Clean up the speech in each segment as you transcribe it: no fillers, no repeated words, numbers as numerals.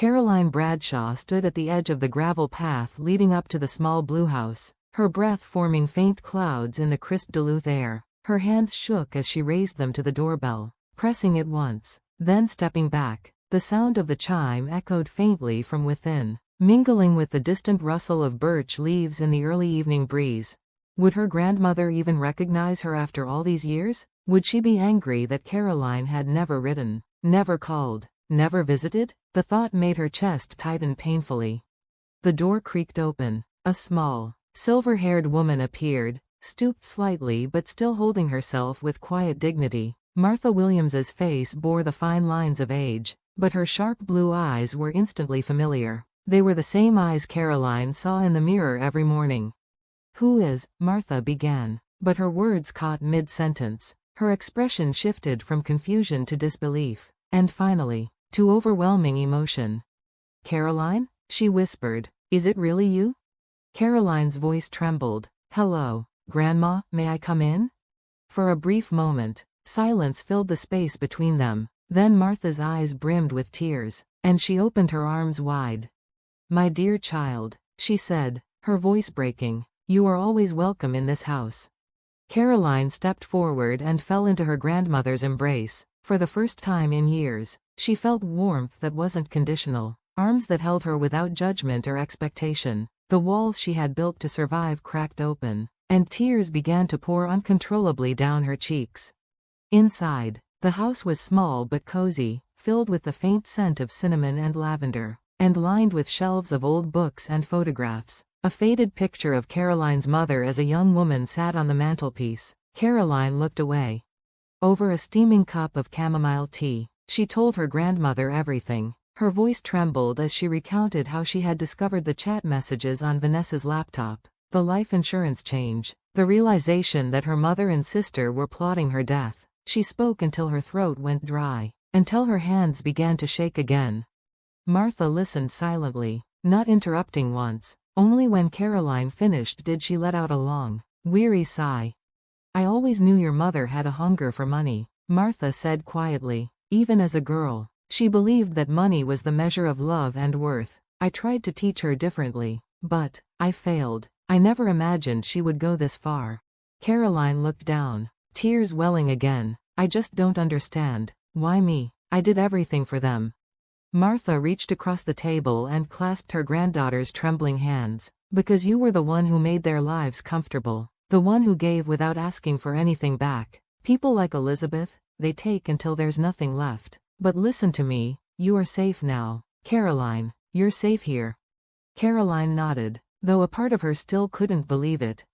Caroline Bradshaw stood at the edge of the gravel path leading up to the small blue house, her breath forming faint clouds in the crisp Duluth air. Her hands shook as she raised them to the doorbell, pressing it once, then stepping back. The sound of the chime echoed faintly from within, mingling with the distant rustle of birch leaves in the early evening breeze. Would her grandmother even recognize her after all these years? Would she be angry that Caroline had never written, never called, never visited? The thought made her chest tighten painfully. The door creaked open. A small, silver-haired woman appeared, stooped slightly but still holding herself with quiet dignity. Martha Williams's face bore the fine lines of age, but her sharp blue eyes were instantly familiar. They were the same eyes Caroline saw in the mirror every morning. "Who is?" Martha began, but her words caught mid-sentence. Her expression shifted from confusion to disbelief, and finally, to overwhelming emotion. "Caroline?" she whispered. "Is it really you?" Caroline's voice trembled. "Hello, Grandma, may I come in?" For a brief moment, silence filled the space between them. Then Martha's eyes brimmed with tears, and she opened her arms wide. "My dear child," she said, her voice breaking, "you are always welcome in this house." Caroline stepped forward and fell into her grandmother's embrace. For the first time in years, she felt warmth that wasn't conditional, arms that held her without judgment or expectation. The walls she had built to survive cracked open, and tears began to pour uncontrollably down her cheeks. Inside, the house was small but cozy, filled with the faint scent of cinnamon and lavender, and lined with shelves of old books and photographs. A faded picture of Caroline's mother as a young woman sat on the mantelpiece. Caroline looked away. Over a steaming cup of chamomile tea, she told her grandmother everything. Her voice trembled as she recounted how she had discovered the chat messages on Vanessa's laptop, the life insurance change, the realization that her mother and sister were plotting her death. She spoke until her throat went dry, until her hands began to shake again. Martha listened silently, not interrupting once. Only when Caroline finished did she let out a long, weary sigh. "I always knew your mother had a hunger for money," Martha said quietly. "Even as a girl, she believed that money was the measure of love and worth. I tried to teach her differently, but I failed. I never imagined she would go this far." Caroline looked down, tears welling again. "I just don't understand. Why me? I did everything for them." Martha reached across the table and clasped her granddaughter's trembling hands. "Because you were the one who made their lives comfortable, the one who gave without asking for anything back. People like Elizabeth, they take until there's nothing left. But listen to me, you are safe now. Caroline, you're safe here." Caroline nodded, though a part of her still couldn't believe it.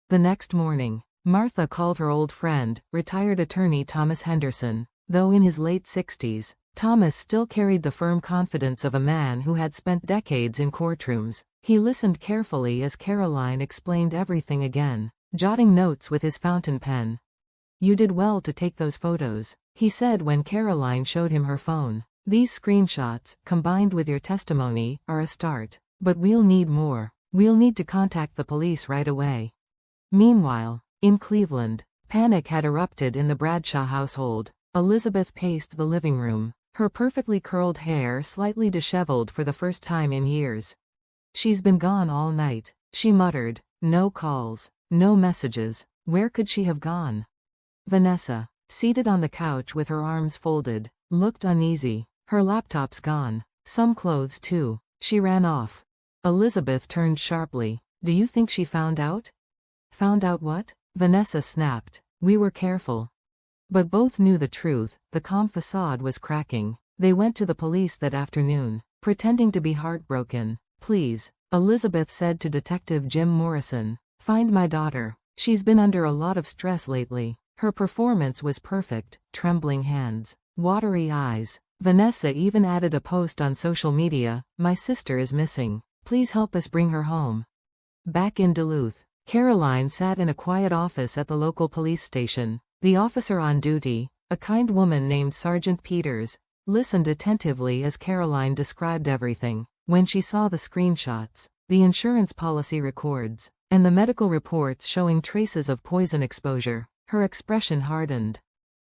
The next morning, Martha called her old friend, retired attorney Thomas Henderson. Though in his late 60s, Thomas still carried the firm confidence of a man who had spent decades in courtrooms. He listened carefully as Caroline explained everything again, jotting notes with his fountain pen. "You did well to take those photos," he said when Caroline showed him her phone. "These screenshots, combined with your testimony, are a start. But we'll need more. We'll need to contact the police right away." Meanwhile, in Cleveland, panic had erupted in the Bradshaw household. Elizabeth paced the living room, her perfectly curled hair slightly disheveled for the first time in years. "She's been gone all night," she muttered. "No calls, no messages. Where could she have gone?" Vanessa, seated on the couch with her arms folded, looked uneasy. "Her laptop's gone. Some clothes too. She ran off." Elizabeth turned sharply. "Do you think she found out?" "Found out what?" Vanessa snapped. "We were careful." But both knew the truth. The calm facade was cracking. They went to the police that afternoon, pretending to be heartbroken. "Please," Elizabeth said to Detective Jim Morrison, "find my daughter. She's been under a lot of stress lately." Her performance was perfect, trembling hands, watery eyes. Vanessa even added a post on social media, "My sister is missing. Please help us bring her home." Back in Duluth, Caroline sat in a quiet office at the local police station. The officer on duty, a kind woman named Sergeant Peters, listened attentively as Caroline described everything. When she saw the screenshots, the insurance policy records, and the medical reports showing traces of poison exposure, her expression hardened.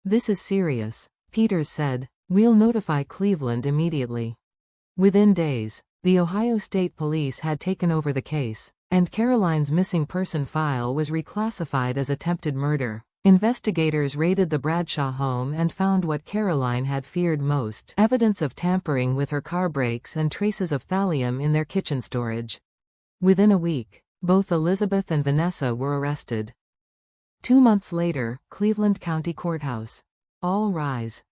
"This is serious," Peters said. "We'll notify Cleveland immediately." Within days, the Ohio State Police had taken over the case, and Caroline's missing person file was reclassified as attempted murder. Investigators raided the Bradshaw home and found what Caroline had feared most: evidence of tampering with her car brakes and traces of thallium in their kitchen storage. Within a week, both Elizabeth and Vanessa were arrested. 2 months later, Cleveland County Courthouse. All rise.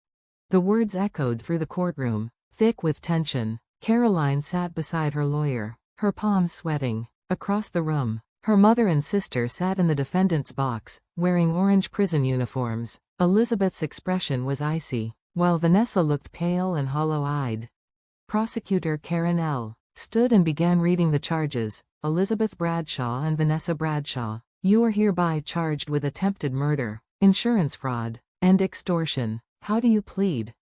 The words echoed through the courtroom, thick with tension. Caroline sat beside her lawyer, her palms sweating. Across the room, her mother and sister sat in the defendant's box, wearing orange prison uniforms. Elizabeth's expression was icy, while Vanessa looked pale and hollow-eyed. Prosecutor Karen L. stood and began reading the charges. Elizabeth Bradshaw and Vanessa Bradshaw, you are hereby charged with attempted murder, insurance fraud, and extortion. How do you plead?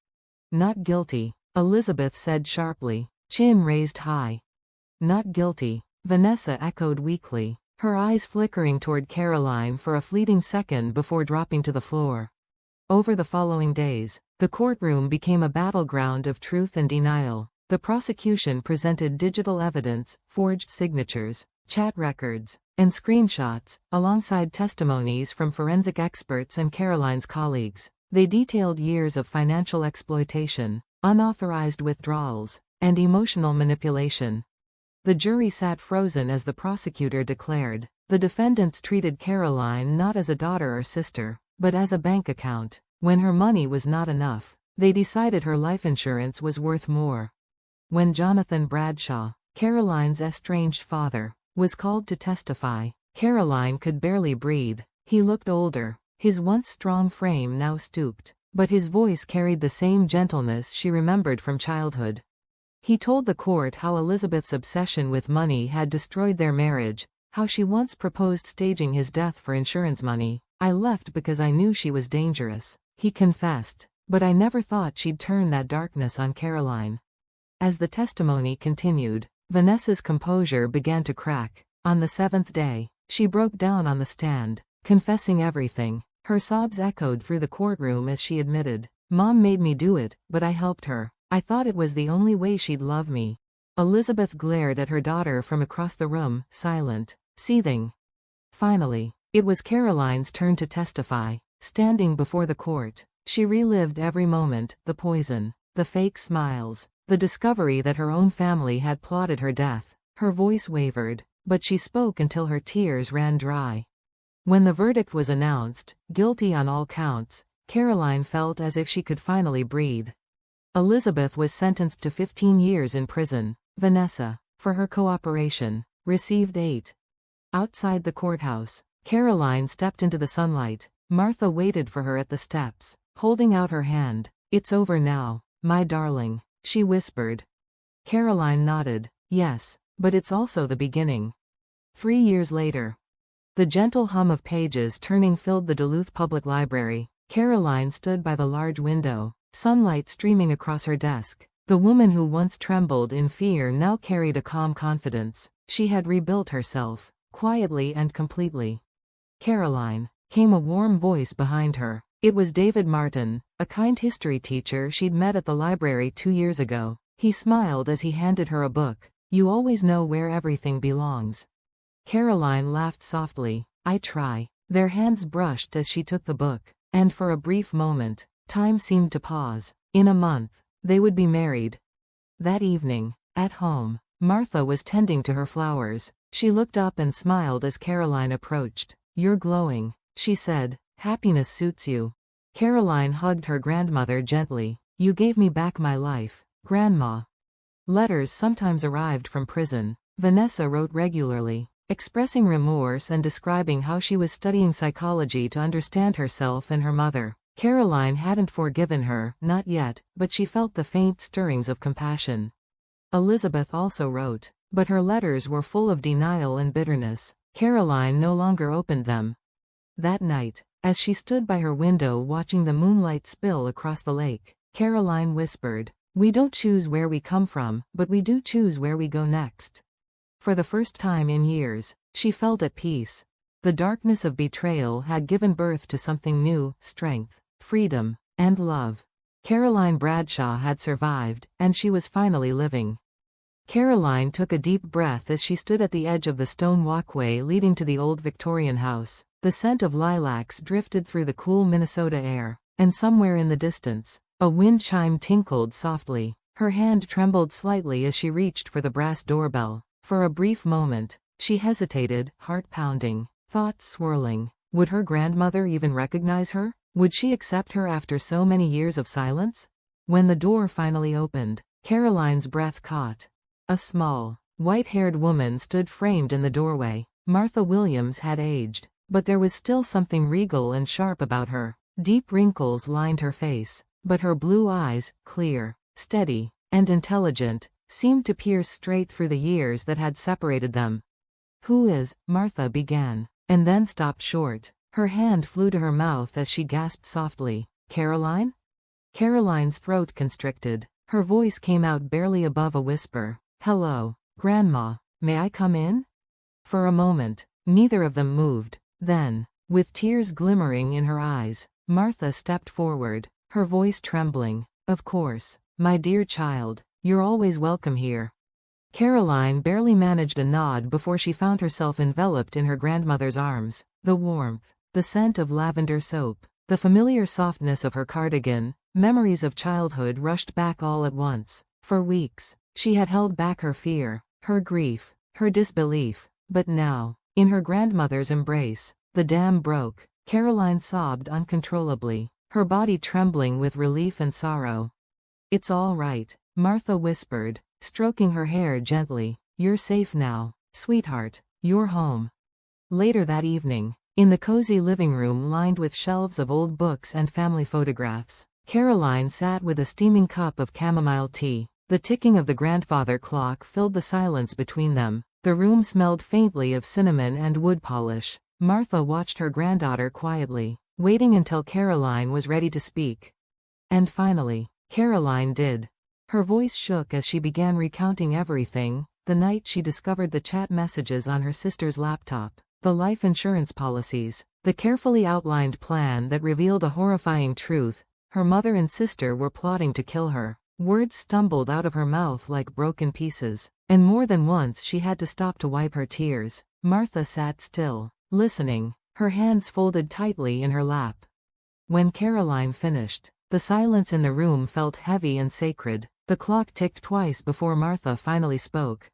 Not guilty, Elizabeth said sharply, chin raised high. Not guilty, Vanessa echoed weakly, her eyes flickering toward Caroline for a fleeting second before dropping to the floor. Over the following days, the courtroom became a battleground of truth and denial. The prosecution presented digital evidence, forged signatures, chat records, and screenshots, alongside testimonies from forensic experts and Caroline's colleagues. They detailed years of financial exploitation, unauthorized withdrawals, and emotional manipulation. The jury sat frozen as the prosecutor declared. The defendants treated Caroline not as a daughter or sister, but as a bank account. When her money was not enough, they decided her life insurance was worth more. When Jonathan Bradshaw, Caroline's estranged father, was called to testify, Caroline could barely breathe. He looked older, his once strong frame now stooped, but his voice carried the same gentleness she remembered from childhood. He told the court how Elizabeth's obsession with money had destroyed their marriage, how she once proposed staging his death for insurance money. I left because I knew she was dangerous, he confessed, but I never thought she'd turn that darkness on Caroline. As the testimony continued, Vanessa's composure began to crack. On the 7th day, she broke down on the stand, confessing everything. Her sobs echoed through the courtroom as she admitted, Mom made me do it, but I helped her. I thought it was the only way she'd love me. Elizabeth glared at her daughter from across the room, silent, seething. Finally, it was Caroline's turn to testify. Standing before the court, she relived every moment: the poison, the fake smiles, the discovery that her own family had plotted her death. Her voice wavered, but she spoke until her tears ran dry. When the verdict was announced, guilty on all counts, Caroline felt as if she could finally breathe. Elizabeth was sentenced to 15 years in prison. Vanessa, for her cooperation, received 8. Outside the courthouse, Caroline stepped into the sunlight. Martha waited for her at the steps, holding out her hand. It's over now, my darling, she whispered. Caroline nodded. Yes, but it's also the beginning. 3 years later. The gentle hum of pages turning filled the Duluth Public Library. Caroline stood by the large window, sunlight streaming across her desk. The woman who once trembled in fear now carried a calm confidence. She had rebuilt herself, quietly and completely. Caroline, came a warm voice behind her. It was David Martin, a kind history teacher she'd met at the library 2 years ago. He smiled as he handed her a book. You always know where everything belongs. Caroline laughed softly. I try. Their hands brushed as she took the book, and for a brief moment, time seemed to pause. In a month, they would be married. That evening, at home, Martha was tending to her flowers. She looked up and smiled as Caroline approached. You're glowing, she said. Happiness suits you. Caroline hugged her grandmother gently. You gave me back my life, Grandma. Letters sometimes arrived from prison. Vanessa wrote regularly, expressing remorse and describing how she was studying psychology to understand herself and her mother. Caroline hadn't forgiven her, not yet, but she felt the faint stirrings of compassion. Elizabeth also wrote, but her letters were full of denial and bitterness. Caroline no longer opened them. That night, as she stood by her window watching the moonlight spill across the lake, Caroline whispered, We don't choose where we come from, but we do choose where we go next. For the first time in years, she felt at peace. The darkness of betrayal had given birth to something new: strength, freedom, and love. Caroline Bradshaw had survived, and she was finally living. Caroline took a deep breath as she stood at the edge of the stone walkway leading to the old Victorian house. The scent of lilacs drifted through the cool Minnesota air, and somewhere in the distance, a wind chime tinkled softly. Her hand trembled slightly as she reached for the brass doorbell. For a brief moment, she hesitated, heart pounding, thoughts swirling. Would her grandmother even recognize her? Would she accept her after so many years of silence? When the door finally opened, Caroline's breath caught. A small, white-haired woman stood framed in the doorway. Martha Williams had aged, but there was still something regal and sharp about her. Deep wrinkles lined her face, but her blue eyes, clear, steady, and intelligent, seemed to pierce straight through the years that had separated them. "Who is?" Martha began, and then stopped short. Her hand flew to her mouth as she gasped softly. "Caroline?" Caroline's throat constricted. Her voice came out barely above a whisper. "Hello, Grandma. May I come in?" For a moment, neither of them moved. Then, with tears glimmering in her eyes, Martha stepped forward, her voice trembling. "Of course, my dear child. You're always welcome here." Caroline barely managed a nod before she found herself enveloped in her grandmother's arms. The warmth, the scent of lavender soap, the familiar softness of her cardigan, memories of childhood rushed back all at once. For weeks, she had held back her fear, her grief, her disbelief, but now, in her grandmother's embrace, the dam broke. Caroline sobbed uncontrollably, her body trembling with relief and sorrow. "It's all right," Martha whispered, stroking her hair gently. "You're safe now, sweetheart. You're home." Later that evening, in the cozy living room lined with shelves of old books and family photographs, Caroline sat with a steaming cup of chamomile tea. The ticking of the grandfather clock filled the silence between them. The room smelled faintly of cinnamon and wood polish. Martha watched her granddaughter quietly, waiting until Caroline was ready to speak. And finally, Caroline did. Her voice shook as she began recounting everything: the night she discovered the chat messages on her sister's laptop, the life insurance policies, the carefully outlined plan that revealed a horrifying truth: her mother and sister were plotting to kill her. Words stumbled out of her mouth like broken pieces, and more than once she had to stop to wipe her tears. Martha sat still, listening, her hands folded tightly in her lap. When Caroline finished, the silence in the room felt heavy and sacred. The clock ticked twice before Martha finally spoke.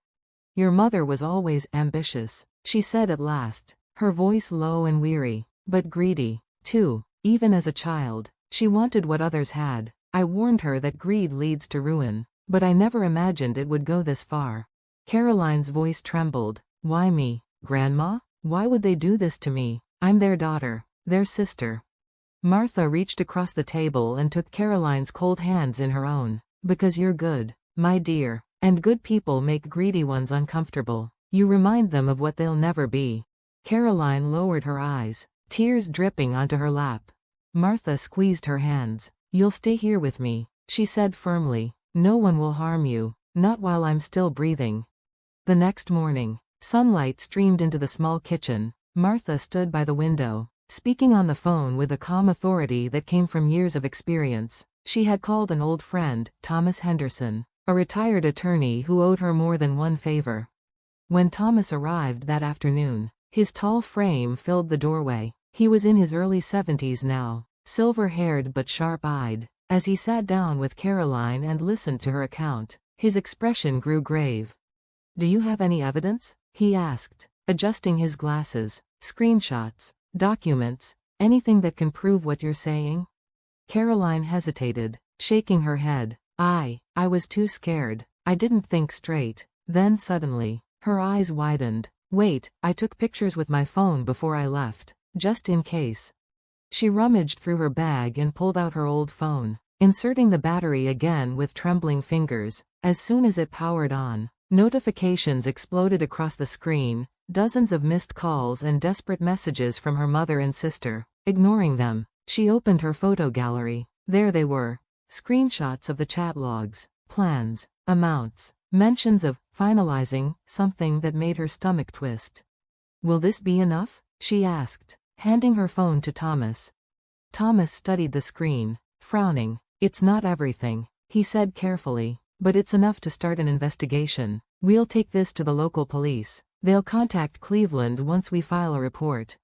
"Your mother was always ambitious," she said at last, her voice low and weary, "but greedy, too. Even as a child, she wanted what others had. I warned her that greed leads to ruin, but I never imagined it would go this far." Caroline's voice trembled. "Why me, Grandma? Why would they do this to me? I'm their daughter, their sister." Martha reached across the table and took Caroline's cold hands in her own. "Because you're good, my dear, and good people make greedy ones uncomfortable. You remind them of what they'll never be." Caroline lowered her eyes, tears dripping onto her lap. Martha squeezed her hands. "You'll stay here with me," she said firmly. "No one will harm you, not while I'm still breathing." The next morning, sunlight streamed into the small kitchen. Martha stood by the window, speaking on the phone with a calm authority that came from years of experience. She had called an old friend, Thomas Henderson, a retired attorney who owed her more than one favor. When Thomas arrived that afternoon, his tall frame filled the doorway. He was in his early 70s now, silver-haired but sharp-eyed. As he sat down with Caroline and listened to her account, his expression grew grave. "Do you have any evidence?" he asked, adjusting his glasses. "Screenshots, documents, anything that can prove what you're saying?" Caroline hesitated, shaking her head. I was too scared. I didn't think straight." Then suddenly, her eyes widened. "Wait, I took pictures with my phone before I left, just in case." She rummaged through her bag and pulled out her old phone, inserting the battery again with trembling fingers. As soon as it powered on, notifications exploded across the screen, dozens of missed calls and desperate messages from her mother and sister. Ignoring them, she opened her photo gallery. There they were. Screenshots of the chat logs, plans, amounts, mentions of finalizing something that made her stomach twist. "Will this be enough?" she asked, handing her phone to Thomas. Thomas studied the screen, frowning. "It's not everything," he said carefully. But it's enough to start an investigation. We'll take this to the local police. They'll contact Cleveland once we file a report.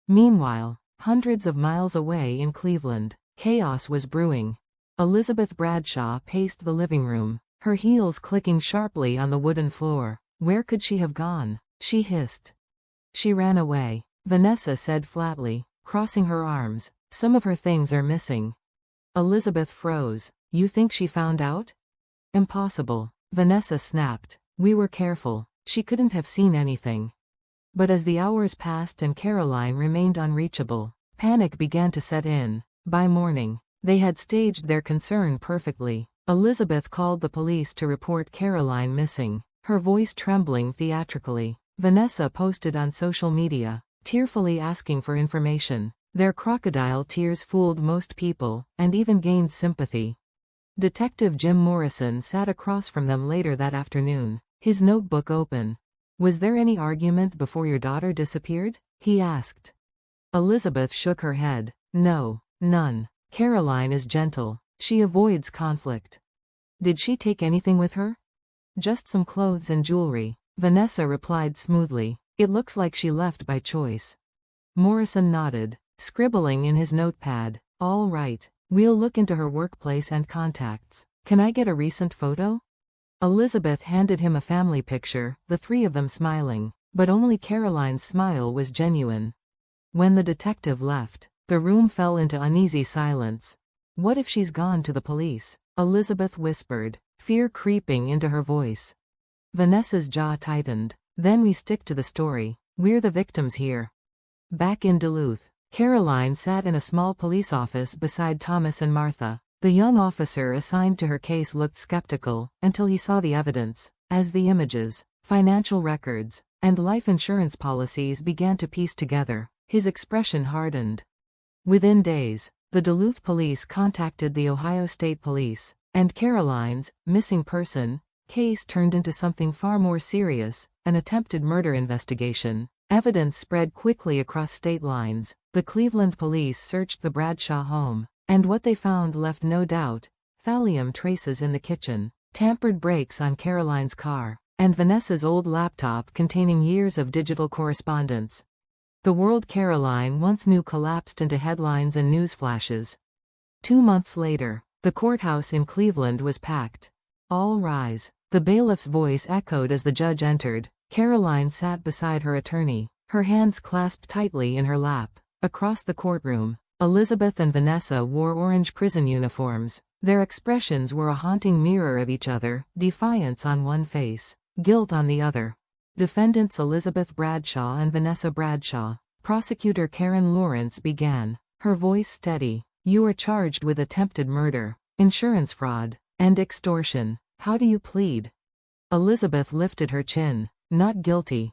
Meanwhile, hundreds of miles away in Cleveland, chaos was brewing. Elizabeth Bradshaw paced the living room, her heels clicking sharply on the wooden floor. Where could she have gone? She hissed. She ran away, Vanessa said flatly, crossing her arms. Some of her things are missing. Elizabeth froze. You think she found out? Impossible, Vanessa snapped. We were careful. She couldn't have seen anything. But as the hours passed and Caroline remained unreachable, panic began to set in. By morning, they had staged their concern perfectly. Elizabeth called the police to report Caroline missing, her voice trembling theatrically. Vanessa posted on social media, tearfully asking for information. Their crocodile tears fooled most people, and even gained sympathy. Detective Jim Morrison sat across from them later that afternoon, his notebook open. Was there any argument before your daughter disappeared? He asked. Elizabeth shook her head. No, none. Caroline is gentle. She avoids conflict. Did she take anything with her? Just some clothes and jewelry, Vanessa replied smoothly. It looks like she left by choice. Morrison nodded, scribbling in his notepad. All right, we'll look into her workplace and contacts. Can I get a recent photo? Elizabeth handed him a family picture, the three of them smiling, but only Caroline's smile was genuine. When the detective left, the room fell into uneasy silence. What if she's gone to the police? Elizabeth whispered, fear creeping into her voice. Vanessa's jaw tightened. Then we stick to the story. We're the victims here. Back in Duluth, Caroline sat in a small police office beside Thomas and Martha. The young officer assigned to her case looked skeptical, until he saw the evidence. As the images, financial records, and life insurance policies began to piece together, his expression hardened. Within days, the Duluth police contacted the Ohio State Police, and Caroline's missing person case turned into something far more serious, an attempted murder investigation. Evidence spread quickly across state lines. The Cleveland police searched the Bradshaw home, and what they found left no doubt. Thallium traces in the kitchen, tampered brakes on Caroline's car, and Vanessa's old laptop containing years of digital correspondence. The world Caroline once knew collapsed into headlines and news flashes. 2 months later, the courthouse in Cleveland was packed. All rise. The bailiff's voice echoed as the judge entered. Caroline sat beside her attorney, her hands clasped tightly in her lap. Across the courtroom, Elizabeth and Vanessa wore orange prison uniforms. Their expressions were a haunting mirror of each other, defiance on one face, guilt on the other. Defendants Elizabeth Bradshaw and Vanessa Bradshaw. Prosecutor Karen Lawrence began, her voice steady. You are charged with attempted murder, insurance fraud, and extortion. How do you plead? Elizabeth lifted her chin. Not guilty.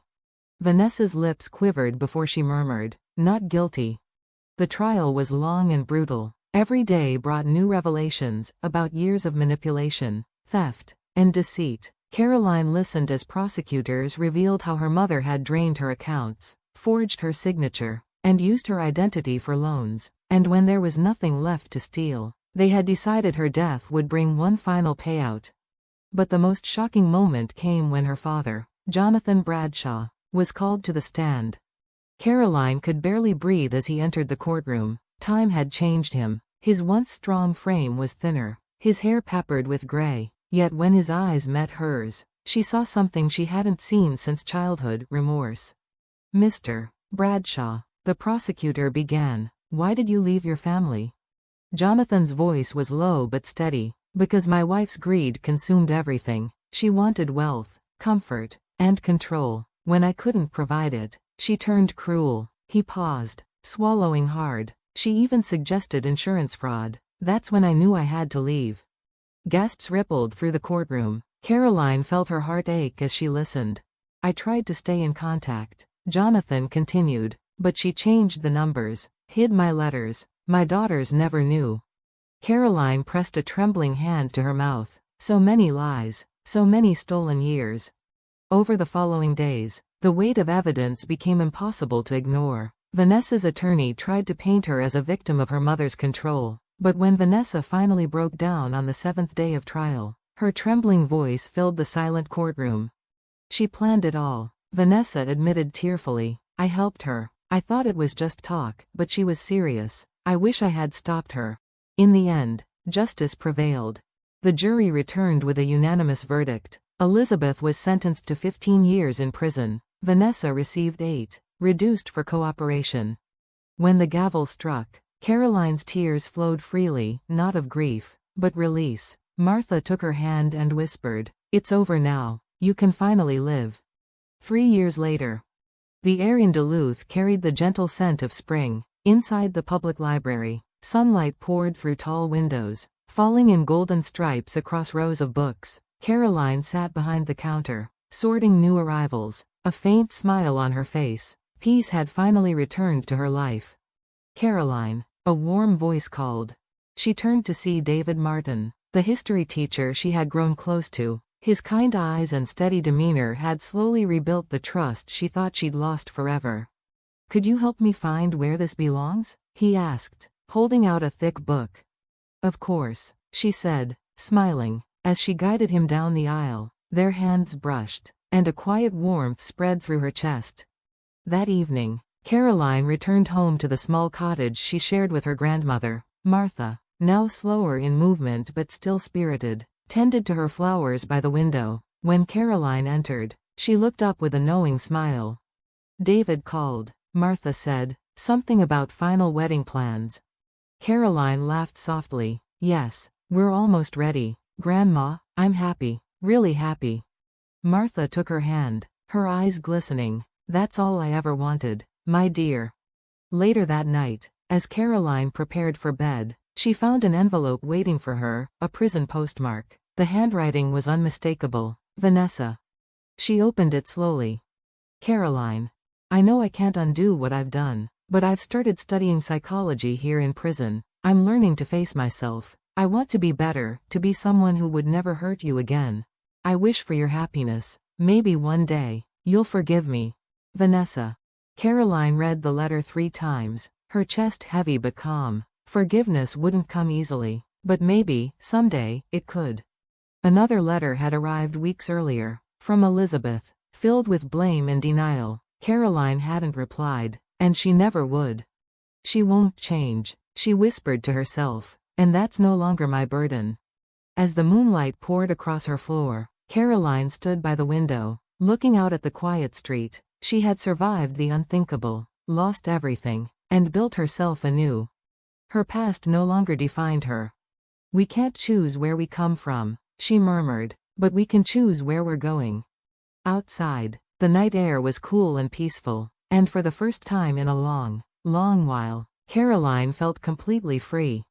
Vanessa's lips quivered before she murmured, not guilty. The trial was long and brutal. Every day brought new revelations about years of manipulation, theft, and deceit. Caroline listened as prosecutors revealed how her mother had drained her accounts, forged her signature, and used her identity for loans. And when there was nothing left to steal, they had decided her death would bring one final payout. But the most shocking moment came when her father, Jonathan Bradshaw, was called to the stand. Caroline could barely breathe as he entered the courtroom. Time had changed him. His once strong frame was thinner, his hair peppered with gray. Yet when his eyes met hers, she saw something she hadn't seen since childhood: remorse. Mr. Bradshaw, the prosecutor began, why did you leave your family? Jonathan's voice was low but steady. Because my wife's greed consumed everything. She wanted wealth, comfort, and control. When I couldn't provide it, she turned cruel. He paused, swallowing hard. She even suggested insurance fraud. That's when I knew I had to leave. Gasps rippled through the courtroom. Caroline felt her heart ache as she listened. I tried to stay in contact, Jonathan continued, but she changed the numbers, hid my letters. My daughters never knew. Caroline pressed a trembling hand to her mouth. So many lies, so many stolen years. Over the following days, the weight of evidence became impossible to ignore. Vanessa's attorney tried to paint her as a victim of her mother's control, but when Vanessa finally broke down on the 7th day of trial, Her trembling voice filled the silent courtroom. She planned it all, Vanessa admitted tearfully. I helped her. I thought it was just talk, but she was serious. I wish I had stopped her. In the end, justice prevailed. The jury returned with a unanimous verdict. Elizabeth was sentenced to 15 years in prison. Vanessa received 8, reduced for cooperation. When the gavel struck, Caroline's tears flowed freely, not of grief, but release. Martha took her hand and whispered, "It's over now. You can finally live." 3 years later, the air in Duluth carried the gentle scent of spring. Inside the public library, sunlight poured through tall windows, falling in golden stripes across rows of books. Caroline sat behind the counter, sorting new arrivals, a faint smile on her face. Peace had finally returned to her life. "Caroline," a warm voice called. She turned to see David Martin, the history teacher she had grown close to. His kind eyes and steady demeanor had slowly rebuilt the trust she thought she'd lost forever. "Could you help me find where this belongs?" he asked, holding out a thick book. "Of course," she said, smiling. As she guided him down the aisle, their hands brushed, and a quiet warmth spread through her chest. That evening, Caroline returned home to the small cottage she shared with her grandmother. Martha, now slower in movement but still spirited, tended to her flowers by the window. When Caroline entered, she looked up with a knowing smile. "David called," Martha said, "something about final wedding plans." Caroline laughed softly. "Yes, we're almost ready. Grandma, I'm happy, really happy." Martha took her hand, her eyes glistening. "That's all I ever wanted, my dear." Later that night, as Caroline prepared for bed, she found an envelope waiting for her, a prison postmark. The handwriting was unmistakable. Vanessa. She opened it slowly. "Caroline, I know I can't undo what I've done, but I've started studying psychology here in prison. I'm learning to face myself. I want to be better, to be someone who would never hurt you again. I wish for your happiness. Maybe one day, you'll forgive me. Vanessa." Caroline read the letter 3 times, her chest heavy but calm. Forgiveness wouldn't come easily, but maybe, someday, it could. Another letter had arrived weeks earlier, from Elizabeth, filled with blame and denial. Caroline hadn't replied, and she never would. "She won't change," she whispered to herself, "and that's no longer my burden." As the moonlight poured across her floor, Caroline stood by the window, looking out at the quiet street. She had survived the unthinkable, lost everything, and built herself anew. Her past no longer defined her. "We can't choose where we come from," she murmured, "but we can choose where we're going." Outside, the night air was cool and peaceful, and for the first time in a long, long while, Caroline felt completely free.